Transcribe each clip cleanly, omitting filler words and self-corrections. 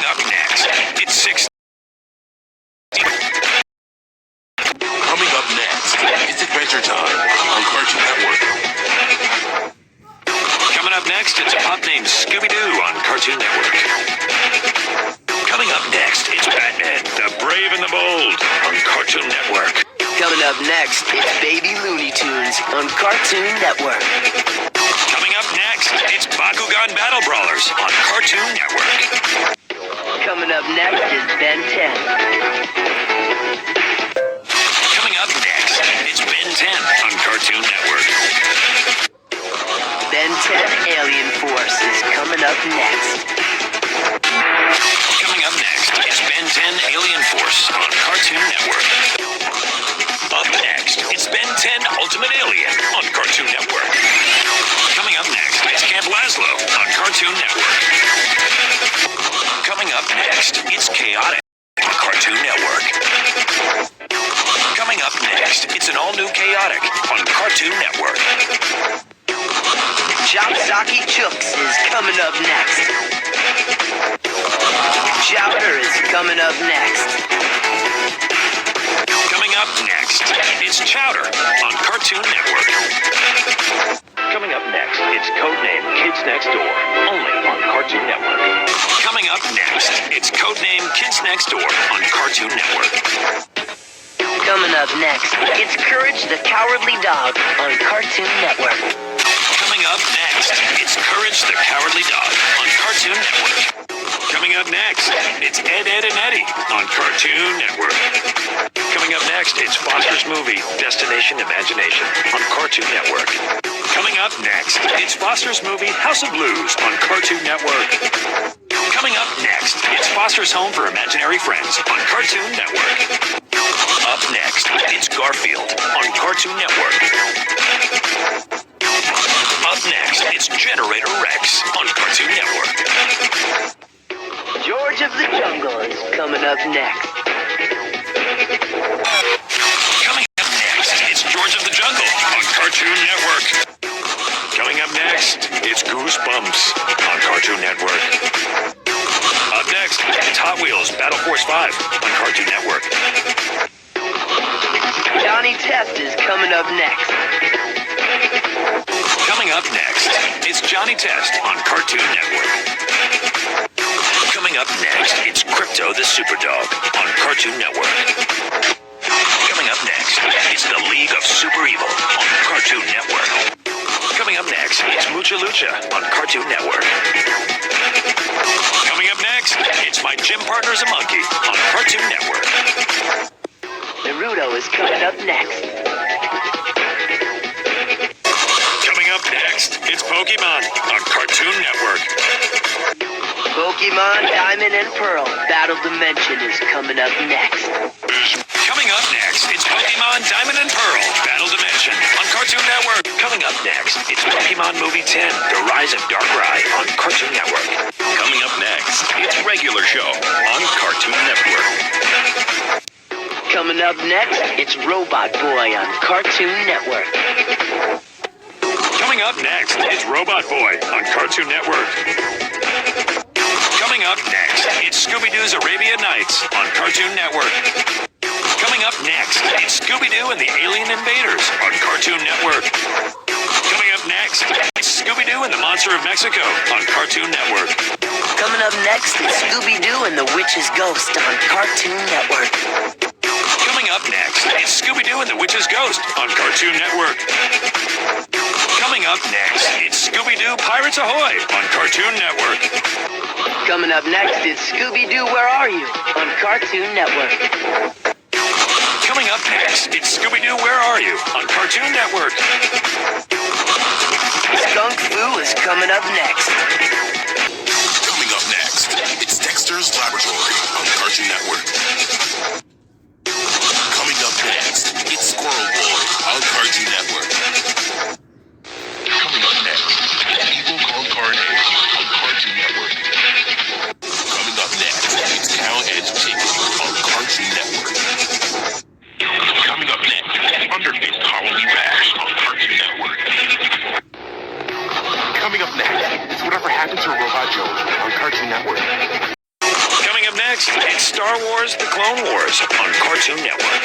Coming up next, it's 6. Coming up next, it's Adventure Time on Cartoon Network. Coming up next, it's a pup named Scooby-Doo on Cartoon Network. Coming up next, it's Batman, the Brave and the Bold on Cartoon Network. Coming up next, it's Baby Looney Tunes on Cartoon Network. Coming up next, it's Bakugan Battle Brawlers on Cartoon Network. Coming up next is Ben 10. Coming up next, it's Ben 10 on Cartoon Network. Ben 10 Alien Force is coming up next. Coming up next, it's Ben 10 Alien Force on Cartoon Network. Up next, it's Ben 10 Ultimate Alien on Cartoon Network. Coming up next, it's Camp Lazlo on Cartoon Network. Coming up next, it's Chaotic on Cartoon Network. Coming up next, it's an all-new Chaotic on Cartoon Network. Chopsocky Chooks is coming up next. Chowder is coming up next. Coming up next, it's Chowder on Cartoon Network. Coming up next, it's Codename Kids Next Door, only on Cartoon Network. Coming up next, it's Codename Kids Next Door on Cartoon Network. Coming up next, it's Courage the Cowardly Dog on Cartoon Network. Coming up next, it's Courage the Cowardly Dog on Cartoon Network. Coming up next, it's Ed, Edd and Eddy on Cartoon Network. Coming up next, it's Foster's movie, Destination Imagination on Cartoon Network. Coming up next, it's Foster's movie, House of Blues on Cartoon Network. Coming up next, it's Foster's Home for Imaginary Friends on Cartoon Network. Up next, it's Garfield on Cartoon Network. Up next, it's Generator Rex on Cartoon Network. George of the Jungle is coming up next. Coming up next, it's George of the Jungle on Cartoon Network. Coming up next, it's Goosebumps on Cartoon Network. Up next, it's Hot Wheels Battle Force 5 on Cartoon Network. Johnny Test is coming up next. Coming up next, it's Johnny Test on Cartoon Network. Coming up next, it's Crypto the Superdog on Cartoon Network. Coming up next, it's The League of Super Evil on Cartoon Network. Coming up next, it's Mucha Lucha on Cartoon Network. Coming up next, it's My Gym Partner's a Monkey on Cartoon Network. Naruto is coming up next. Coming up next, it's Pokemon on Cartoon Network. Pokemon Diamond and Pearl Battle Dimension is coming up next. Coming up next, it's Pokemon Diamond and Pearl Battle Dimension on Cartoon Network. Coming up next, it's Pokemon Movie 10, The Rise of Darkrai on Cartoon Network. Coming up next, it's Regular Show on Cartoon Network. Coming up next, it's Robot Boy on Cartoon Network. Coming up next, it's Robot Boy on Cartoon Network. Coming up next, it's Scooby-Doo's Arabian Nights on Cartoon Network. Coming up next, it's Scooby-Doo and the Alien Invaders on Cartoon Network. Coming up next, it's Scooby-Doo and the Monster of Mexico on Cartoon Network. Coming up next is Scooby-Doo and the Witch's Ghost on Cartoon Network. Coming up next, it's Scooby-Doo and the Witch's Ghost on Cartoon Network. Coming up next, it's Scooby-Doo Pirates Ahoy on Cartoon Network. Coming up next is Scooby-Doo Where Are You on Cartoon Network. Coming up next, it's Scooby-Doo Where Are You on Cartoon Network. Skunk Fu is coming up next. Coming up next, it's Dexter's Laboratory on Cartoon Network. Coming up next, it's Squirrel Boy on Cartoon Network. Coming up next, it's Evil Called Carnage on Cartoon Network. Coming up next, it's Cow Edge Chicken on Cartoon Network. Coming up next, it's Underfaced Halloween Bash on Cartoon Network. Coming up next, it's Whatever Happened to Robot Joe on Cartoon Network. Coming up next, it's Star Wars: The Clone Wars on Cartoon Network.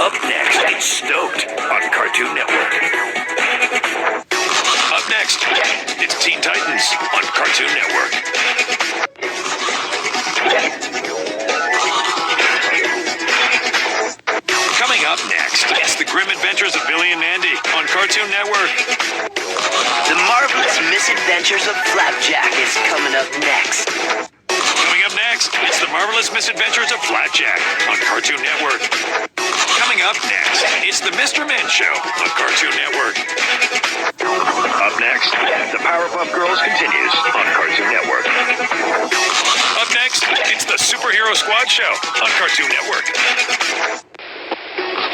Up next, it's Stoked on Cartoon Network. Up next, it's Teen Titans on Cartoon Network. Coming up next, it's The Grim Adventures of Billy and Mandy on Cartoon Network. The Marvelous Misadventures of Flapjack is coming up next. Coming up next, it's The Marvelous Misadventures of Flapjack on Cartoon Network. Coming up next, it's The Mr. Men Show on Cartoon Network. Up next, The Powerpuff Girls continues on Cartoon Network. Up next, it's The Superhero Squad Show on Cartoon Network.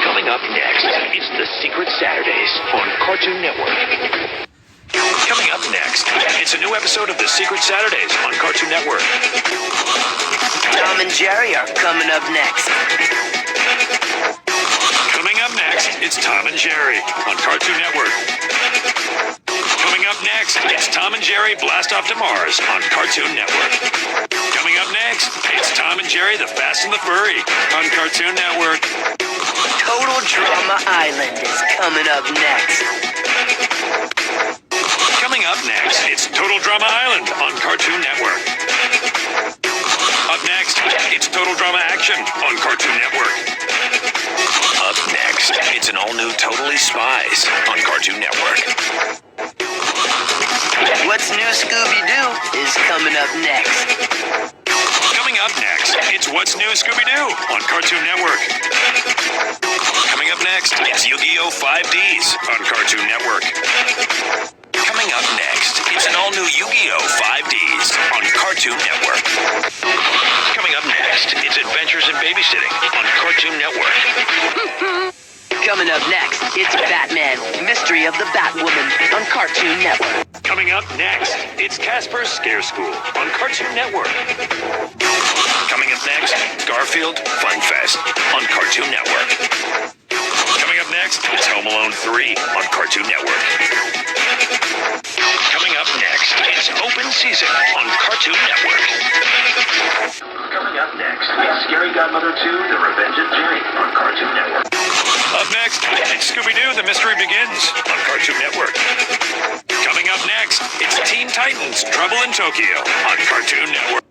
Coming up next, it's The Secret Saturdays on Cartoon Network. Coming up next, it's a new episode of The Secret Saturdays on Cartoon Network. Tom and Jerry are coming up next. Coming up next, it's Tom and Jerry on Cartoon Network. Coming up next, it's Tom and Jerry Blast Off to Mars on Cartoon Network. Coming up next, it's Tom and Jerry The Fast and the Furry on Cartoon Network. Total Drama Island is coming up next. Coming up next, it's Total Drama Island on Cartoon Network. Up next, it's Total Drama Action on Cartoon Network. Up next, it's an all-new Totally Spies on Cartoon Network. What's New Scooby-Doo is coming up next. Coming up next, it's What's New Scooby-Doo on Cartoon Network. Coming up next, it's Yu-Gi-Oh! 5Ds on Cartoon Network. Coming up next, it's an all-new Yu-Gi-Oh! 5Ds on Cartoon Network. Coming up next, it's Adventures in Babysitting on Cartoon Network. Coming up next, it's Batman, Mystery of the Batwoman on Cartoon Network. Coming up next, it's Casper's Scare School on Cartoon Network. Coming up next, Garfield Fun Fest on Cartoon Network. Coming up next, it's Home Alone 3 on Cartoon Network. Coming up next, it's Open Season on Cartoon Network. Coming up next, it's Scary Godmother 2, The Revenge of Jenny on Cartoon Network. Up next, it's Scooby-Doo, The Mystery Begins on Cartoon Network. Coming up next, it's Teen Titans, Trouble in Tokyo on Cartoon Network.